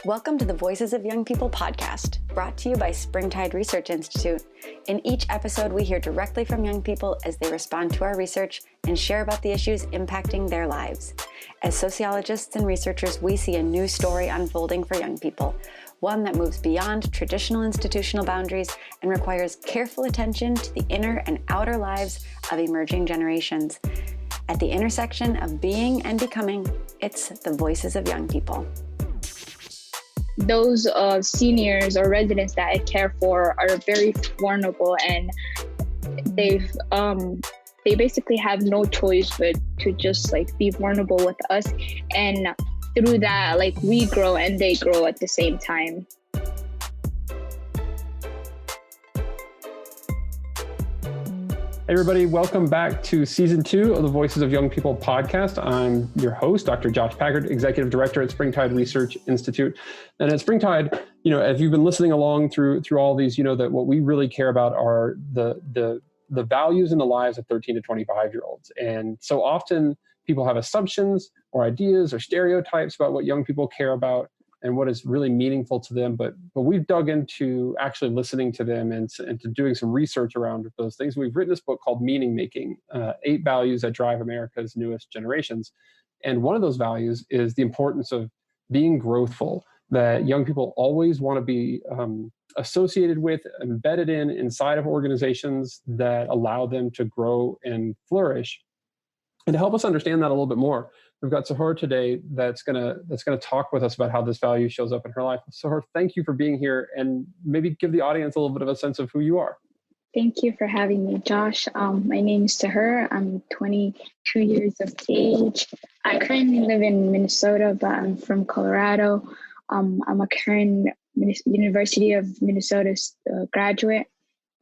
Welcome to the Voices of Young People podcast, brought to you by Springtide Research Institute. In each episode, we hear directly from young people as they respond to our research and share about the issues impacting their lives. As sociologists and researchers, we see a new story unfolding for young people, one that moves beyond traditional institutional boundaries and requires careful attention to the inner and outer lives of emerging generations. At the intersection of being and becoming, it's the Voices of Young People. Those seniors or residents that I care for are very vulnerable, and they basically have no choice but to just be vulnerable with us, and through that we grow and they grow at the same time. Hey everybody, welcome back to season 2 of the Voices of Young People podcast. I'm your host, Dr. Josh Packard, Executive Director at Springtide Research Institute. And at Springtide, if you've been listening along through all these, that what we really care about are the values in the lives of 13 to 25-year-olds. And so often people have assumptions or ideas or stereotypes about what young people care about and what is really meaningful to them. But we've dug into actually listening to them and to doing some research around those things. We've written this book called Meaning Making, 8 Values That Drive America's Newest Generations. And one of those values is the importance of being growthful, that young people always want to be associated with, embedded inside of organizations that allow them to grow and flourish. And to help us understand that a little bit more, we've got Suhur today that's gonna talk with us about how this value shows up in her life. Suhur, thank you for being here, and maybe give the audience a little bit of a sense of who you are. Thank you for having me, Josh. My name is Suhur. I'm 22 years of age. I currently live in Minnesota, but I'm from Colorado. I'm a current University of Minnesota graduate.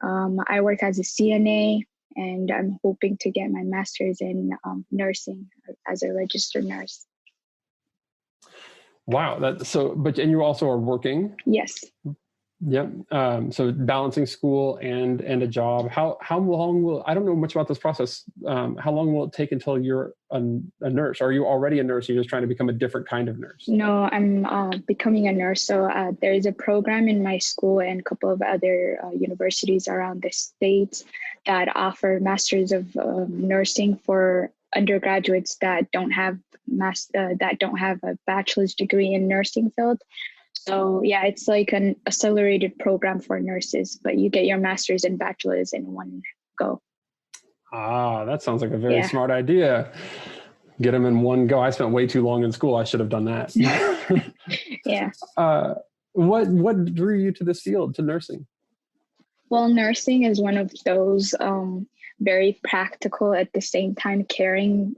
I work as a CNA, and I'm hoping to get my master's in nursing as a registered nurse. Wow, and you also are working? Yes. Yep. So balancing school and a job. How long will, I don't know much about this process. How long will it take until you're a nurse? Are you already a nurse? Or you're just trying to become a different kind of nurse? No, I'm becoming a nurse. So there is a program in my school and a couple of other universities around the states that offer masters of nursing for undergraduates that don't have a bachelor's degree in nursing field. So yeah, it's like an accelerated program for nurses, but you get your master's and bachelor's in one go. Ah, that sounds like a very smart idea. Get them in one go. I spent way too long in school. I should have done that. Yeah. What drew you to this field, to nursing? Well, nursing is one of those very practical, at the same time caring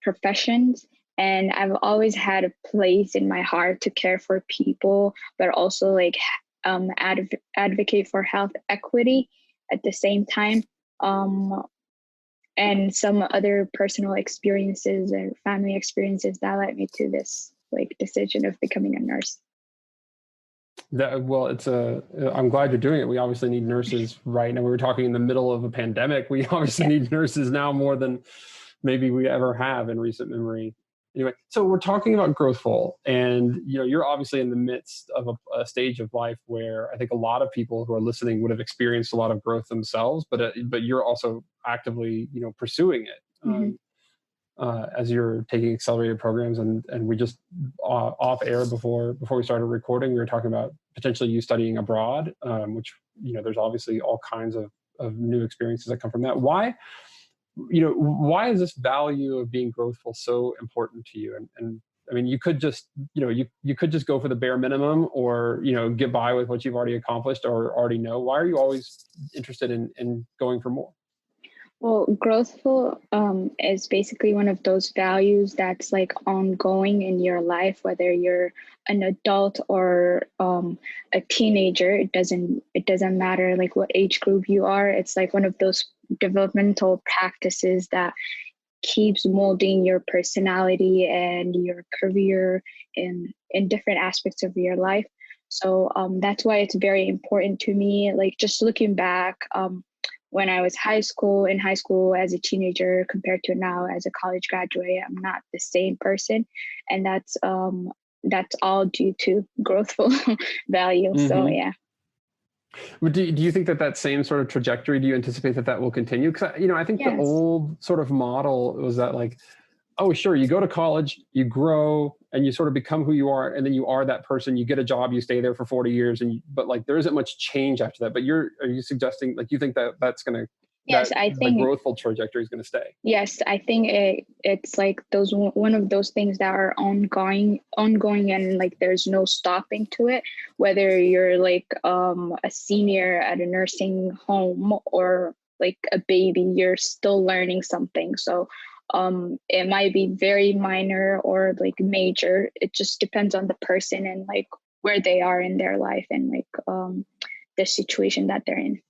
professions. And I've always had a place in my heart to care for people, but also advocate for health equity at the same time. And some other personal experiences and family experiences that led me to this decision of becoming a nurse. I'm glad you're doing it. We obviously need nurses right now. We were talking in the middle of a pandemic. We obviously need nurses now more than maybe we ever have in recent memory. Anyway, so we're talking about Growthful, and you're obviously in the midst of a stage of life where I think a lot of people who are listening would have experienced a lot of growth themselves, but you're also actively pursuing it as you're taking accelerated programs. And we just off air before we started recording, we were talking about potentially you studying abroad, which there's obviously all kinds of new experiences that come from that. Why is this value of being growthful so important to you? And I mean, you could just, you could just go for the bare minimum, or, get by with what you've already accomplished or already know. Why are you always interested in going for more? Well, Growthful is basically one of those values that's ongoing in your life, whether you're an adult or a teenager. It doesn't matter what age group you are. It's one of those developmental practices that keeps molding your personality and your career in different aspects of your life. So that's why it's very important to me. Just looking back, when I was in high school as a teenager compared to now as a college graduate, I'm not the same person. And that's that's all due to growthful value. Mm-hmm. So yeah. But do you think that same sort of trajectory, do you anticipate that will continue? Because, I think the old sort of model was that like, oh, sure, you go to college, you grow, and you sort of become who you are, and then you are that person. You get a job, you stay there for 40 years, but like there isn't much change after that. But are you suggesting like you think that's going to Yes, I think the growthful trajectory is going to stay? Yes, I think it's like one of those things that are ongoing, and like there's no stopping to it. Whether you're like a senior at a nursing home or like a baby, you're still learning something. So it might be very minor or like major. It just depends on the person and like where they are in their life and like the situation that they're in.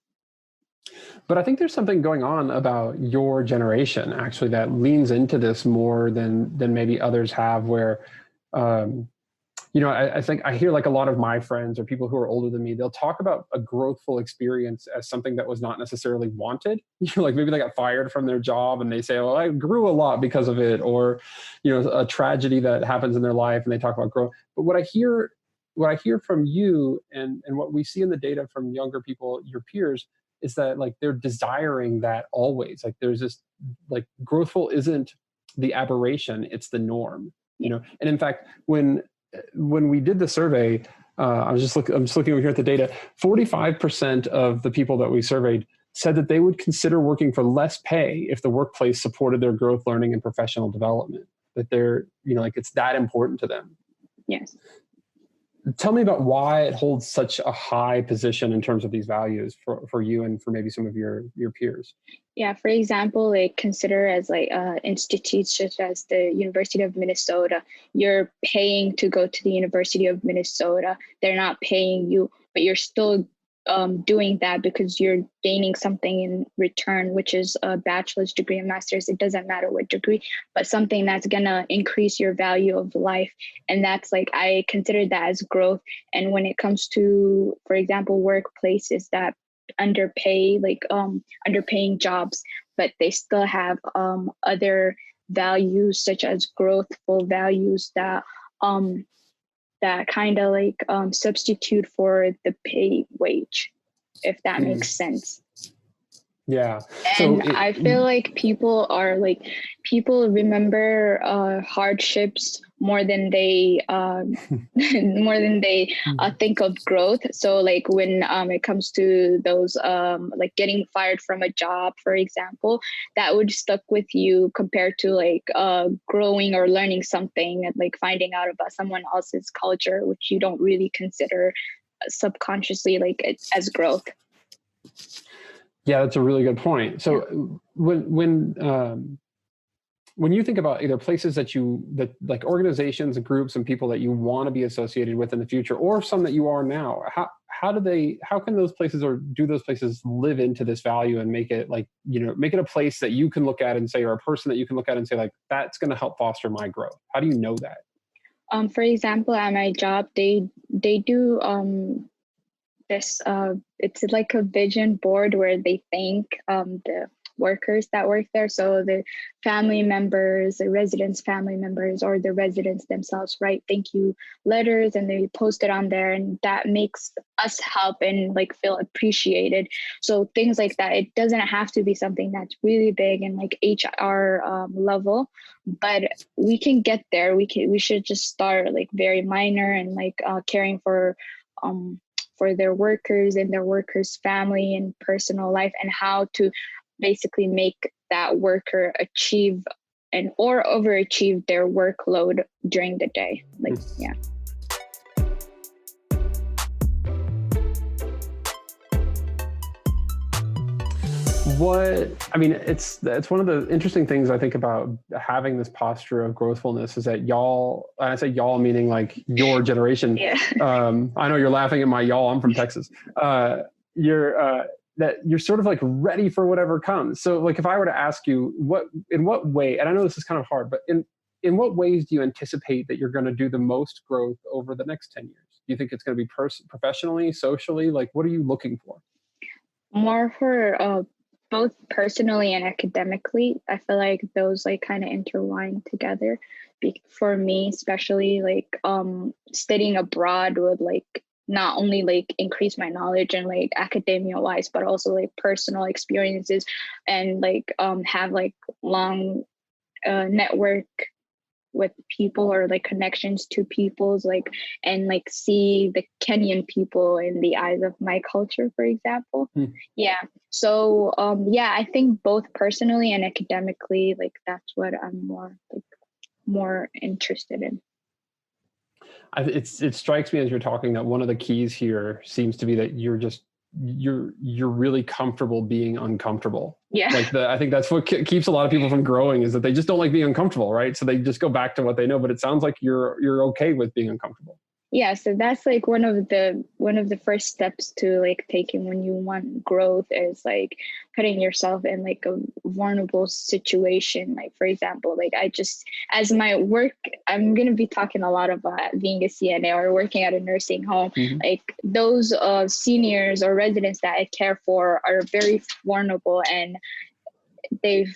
But I think there's something going on about your generation actually that leans into this more than maybe others have, where I think I hear like a lot of my friends or people who are older than me, they'll talk about a growthful experience as something that was not necessarily wanted. Like maybe they got fired from their job and they say, "Oh, I grew a lot because of it," or a tragedy that happens in their life and they talk about growth. But what I hear from you and what we see in the data from younger people, your peers, is that like they're desiring that always. Like there's this like growthful isn't the aberration, it's the norm. And in fact, when we did the survey, I'm just looking over here at the data. 45% of the people that we surveyed said that they would consider working for less pay if the workplace supported their growth, learning, and professional development. That they're, like it's that important to them. Yes. Tell me about why it holds such a high position in terms of these values for you and for maybe some of your peers. Yeah, for example, like consider as like institutes such as the University of Minnesota. You're paying to go to the University of Minnesota. They're not paying you, but you're still doing that because you're gaining something in return, which is a bachelor's degree and master's. It doesn't matter what degree, but something that's gonna increase your value of life. And that's like, I consider that as growth. And when it comes to, for example, workplaces that underpaying jobs, but they still have other values such as growthful values that kind of like substitute for the pay wage, if that makes sense. Yeah. And I feel like people remember hardships more than they think of growth. So like when it comes to those like getting fired from a job, for example, that would stuck with you compared to like growing or learning something and like finding out about someone else's culture, which you don't really consider subconsciously like as growth. Yeah, that's a really good point. So when you think about either places that like organizations and groups and people that you want to be associated with in the future, or some that you are now, how can those places, or do those places live into this value and make it like, make it a place that you can look at and say, or a person that you can look at and say like, that's going to help foster my growth? How do you know that? For example, at my job, they do this it's like a vision board where they thank the workers that work there. So the family members, the residents' family members, or the residents themselves write thank you letters and they post it on there, and that makes us help and like feel appreciated. So things like that. It doesn't have to be something that's really big and like HR level, but we can get there. We should just start like very minor and like caring for their workers and their workers' family and personal life, and how to basically make that worker achieve or overachieve their workload during the day. Like, yeah. It's one of the interesting things I think about having this posture of growthfulness is that y'all, and I say y'all meaning like your generation. Yeah. I know you're laughing at my y'all. I'm from Texas. That you're sort of like ready for whatever comes. So like if I were to ask you in what way, and I know this is kind of hard, but in what ways do you anticipate that you're going to do the most growth over the next 10 years? Do you think it's going to be professionally, socially? Like, what are you looking for? More for both personally and academically. I feel like those like kind of intertwine together. for me, especially like studying abroad would like not only like increase my knowledge and like academia wise, but also like personal experiences and like have like long network with people or like connections to people's like, and like see the Kenyan people in the eyes of my culture, for example. Yeah. So yeah, I think both personally and academically, like that's what I'm more interested in. It strikes me as you're talking that one of the keys here seems to be that you're really comfortable being uncomfortable. Yeah. Like I think that's what keeps a lot of people from growing, is that they just don't like being uncomfortable, right? So they just go back to what they know, but it sounds like you're okay with being uncomfortable. Yeah, so that's like one of the first steps to like taking when you want growth is like putting yourself in like a vulnerable situation. Like for example, like I just, as my work, I'm gonna be talking a lot about being a CNA or working at a nursing home. Like those seniors or residents that I care for are very vulnerable, and they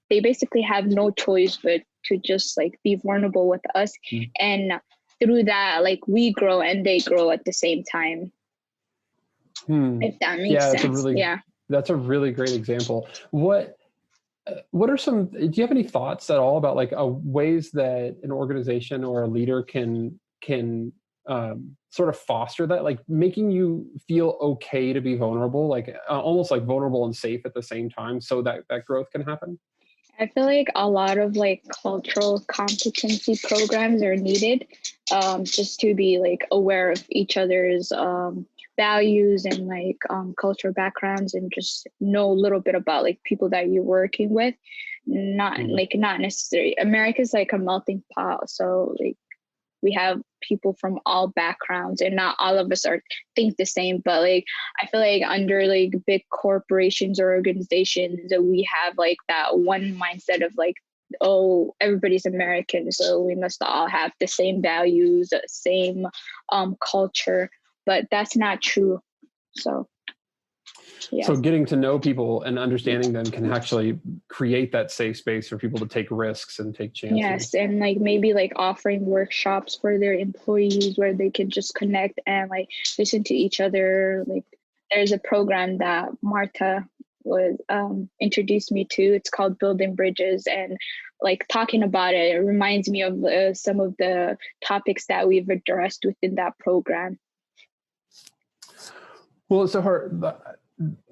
basically have no choice but to just like be vulnerable with us. And through that, like we grow and they grow at the same time. If that makes sense. That's a really great example. What are some, do you have any thoughts at all about like ways that an organization or a leader can sort of foster that, like making you feel okay to be vulnerable, like almost like vulnerable and safe at the same time, so that growth can happen? I feel like a lot of like cultural competency programs are needed, just to be like aware of each other's values and like cultural backgrounds, and just know a little bit about like people that you're working with. Not necessarily. America's like a melting pot, so like we have people from all backgrounds, and not all of us think the same, but like I feel like under like big corporations or organizations that we have like that one mindset of like, oh, everybody's American, so we must all have the same values, same culture, but that's not true. So yes. So getting to know people and understanding them can actually create that safe space for people to take risks and take chances. Yes, and like maybe like offering workshops for their employees where they can just connect and like listen to each other. Like there's a program that Marta was introduced me to. It's called Building Bridges, and like talking about it reminds me of some of the topics that we've addressed within that program. Well, so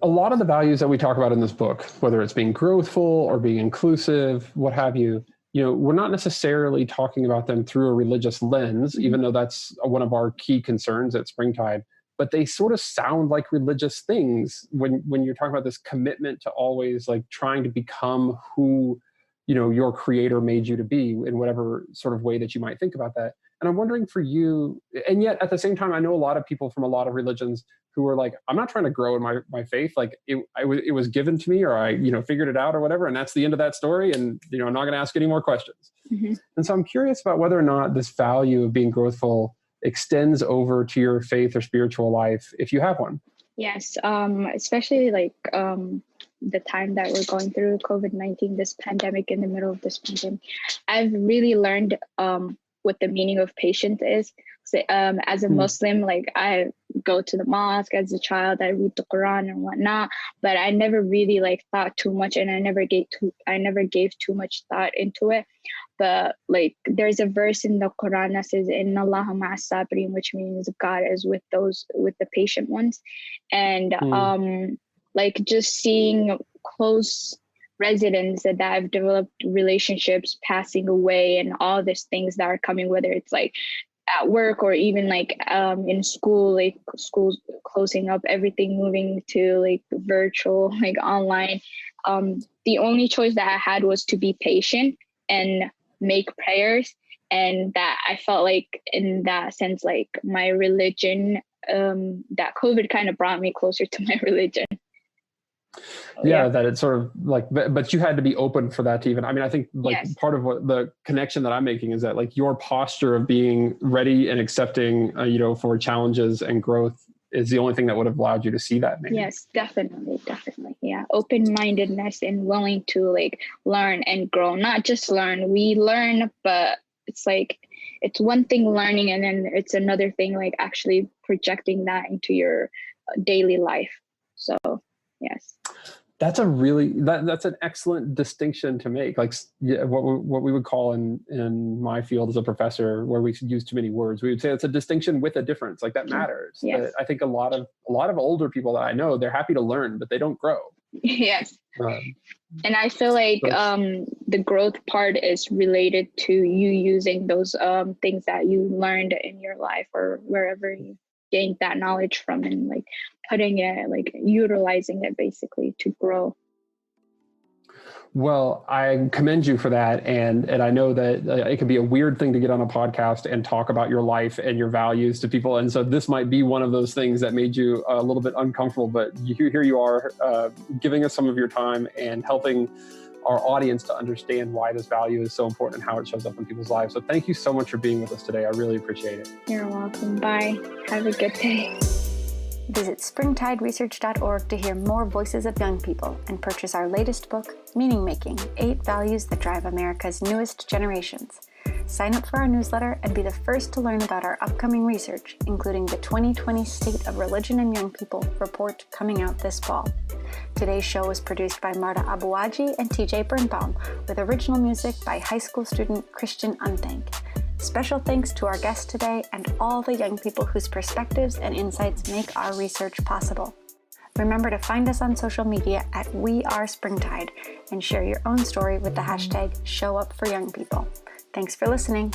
a lot of the values that we talk about in this book, whether it's being growthful or being inclusive, what have you, we're not necessarily talking about them through a religious lens, even though that's one of our key concerns at Springtide, but they sort of sound like religious things when you're talking about this commitment to always like trying to become who, your creator made you to be in whatever sort of way that you might think about that. And I'm wondering for you, and yet at the same time, I know a lot of people from a lot of religions who are like, I'm not trying to grow in my faith. Like it was given to me, or I, figured it out or whatever. And that's the end of that story. And, I'm not going to ask any more questions. And so I'm curious about whether or not this value of being growthful extends over to your faith or spiritual life, if you have one. Yes. Especially like the time that we're going through COVID-19, this pandemic, in the middle of this pandemic, I've really learned what the meaning of patience is. So, as a Muslim, like I go to the mosque as a child, I read the Quran and whatnot, but I never really like thought too much, and I never gave too much thought into it. But like there's a verse in the Quran that says, "Inna Allaha ma'as sabirin," which means God is with the patient ones. And like just seeing close residents that have developed relationships passing away, and all these things that are coming, whether it's like at work or even like in school, like schools closing up, everything moving to like virtual, like online. The only choice that I had was to be patient and make prayers. And that I felt like in that sense, like my religion, that COVID kind of brought me closer to my religion. Yeah, that it's sort of like, but you had to be open for that to even, I think like part of what the connection that I'm making is that like your posture of being ready and accepting, for challenges and growth is the only thing that would have allowed you to see that, maybe. Yes, definitely. Yeah. Open-mindedness and willing to like learn and grow, not just learn. We learn, but it's like, it's one thing learning, and then it's another thing like actually projecting that into your daily life. So yes. That's that's an excellent distinction to make. Like what we would call in my field as a professor, where we use too many words, we would say it's a distinction with a difference. Like that matters. Yes. I think a lot of older people that I know, they're happy to learn, but they don't grow. Yes. And I feel like the growth part is related to you using those things that you learned in your life or wherever you gained that knowledge from, and like putting it, like utilizing it basically to grow. Well, I commend you for that. And I know that it can be a weird thing to get on a podcast and talk about your life and your values to people. And so this might be one of those things that made you a little bit uncomfortable, but here you are giving us some of your time and helping our audience to understand why this value is so important and how it shows up in people's lives. So thank you so much for being with us today. I really appreciate it. You're welcome. Bye. Have a good day. Visit springtideresearch.org to hear more voices of young people and purchase our latest book, Meaning Making: 8 Values That Drive America's Newest Generations. Sign up for our newsletter and be the first to learn about our upcoming research, including the 2020 State of Religion and Young People report coming out this fall. Today's show was produced by Marta Abuaji and TJ Birnbaum, with original music by high school student Christian Unthank. Special thanks to our guest today and all the young people whose perspectives and insights make our research possible. Remember to find us on social media at WeAreSpringtide and share your own story with the hashtag #ShowUpForYoungPeople. Thanks for listening.